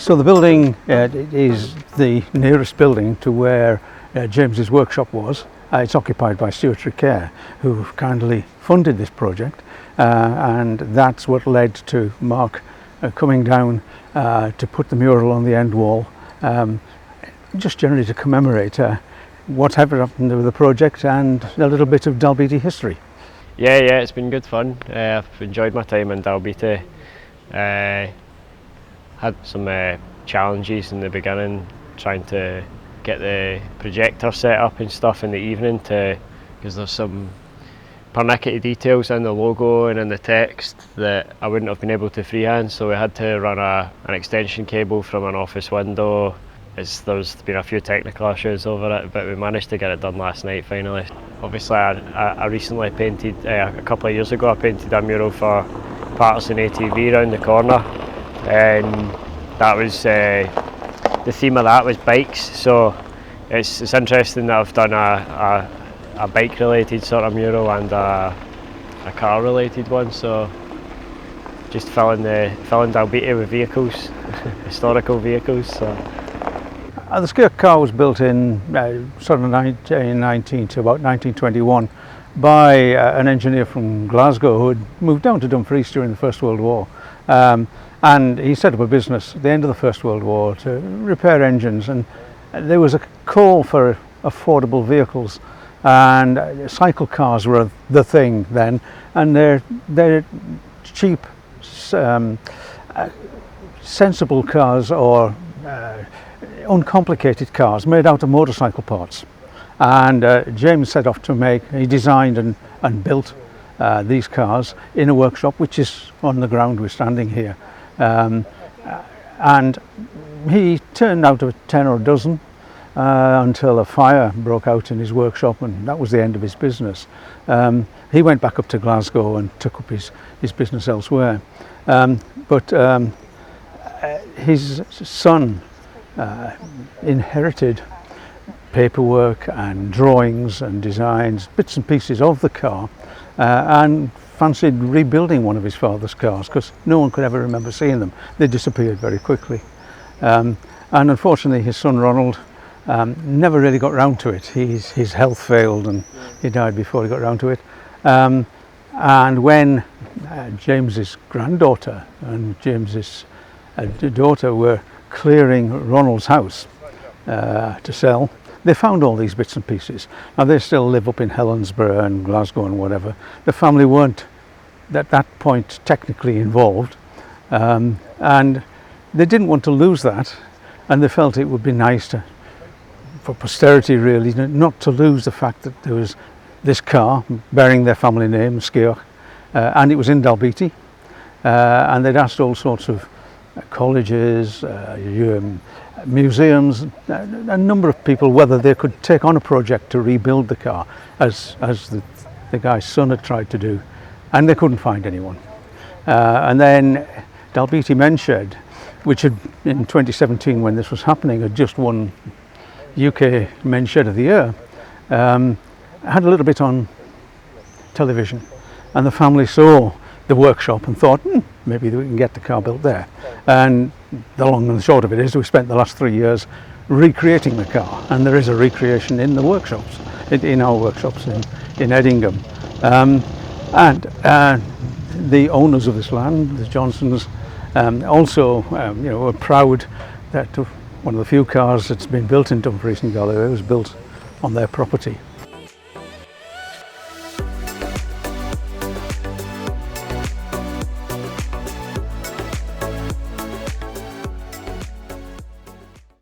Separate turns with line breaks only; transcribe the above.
So the building is the nearest building to where James's workshop was. It's occupied by Skeoch Care, who kindly funded this project, and that's what led to Mark coming down to put the mural on the end wall, just generally to commemorate whatever happened with the project and a little bit of Dalbeattie history.
Yeah, it's been good fun. I've enjoyed my time in Dalbeattie. Had some challenges in the beginning, trying to get the projector set up and stuff in the evening, because there's some pernickety details in the logo and in the text that I wouldn't have been able to freehand, so we had to run an extension cable from an office window. There's been a few technical issues over it, but we managed to get it done last night finally. Obviously I recently painted, a couple of years ago I painted a mural for Patterson ATV round the corner, and that was the theme of that was bikes, so it's interesting that I've done a bike related sort of mural and a car related one, so just filling Dalbeattie with vehicles, historical vehicles. So.
The Skeoch car was built in sort of 1919 to about 1921 by an engineer from Glasgow who had moved down to Dumfries during the First World War, and he set up a business at the end of the First World War to repair engines, and there was a call for affordable vehicles, and cycle cars were the thing then, and they're cheap, sensible cars, or uncomplicated cars made out of motorcycle parts. And James set off he designed and built these cars in a workshop which is on the ground we're standing here, and he turned out of 10 or a dozen until a fire broke out in his workshop, and that was the end of his business. He went back up to Glasgow and took up his business elsewhere, but his son inherited paperwork and drawings and designs, bits and pieces of the car, and fancied rebuilding one of his father's cars, because no one could ever remember seeing them. They disappeared very quickly, and unfortunately his son Ronald never really got round to it. His health failed and he died before he got round to it, and when James's granddaughter and James's daughter were clearing Ronald's house to sell, they found all these bits and pieces. Now they still live up in Helensburgh and Glasgow and whatever. The family weren't at that point technically involved, and they didn't want to lose that, and they felt it would be nice for posterity really, not to lose the fact that there was this car bearing their family name, Skeoch, and it was in Dalbeattie, and they'd asked all sorts of colleges, museums, a number of people whether they could take on a project to rebuild the car, as the guy's son had tried to do, and they couldn't find anyone. And then Dalbeattie Men's Shed, which had in 2017 when this was happening had just won UK Men's Shed of the Year, had a little bit on television, and the family saw the workshop and thought, maybe we can get the car built there. And the long and the short of it is we spent the last 3 years recreating the car, and there is a recreation in the workshops, in our workshops in Edingham. And the owners of this land, the Johnsons, also were proud that one of the few cars that's been built in Dumfries and Galloway was built on their property.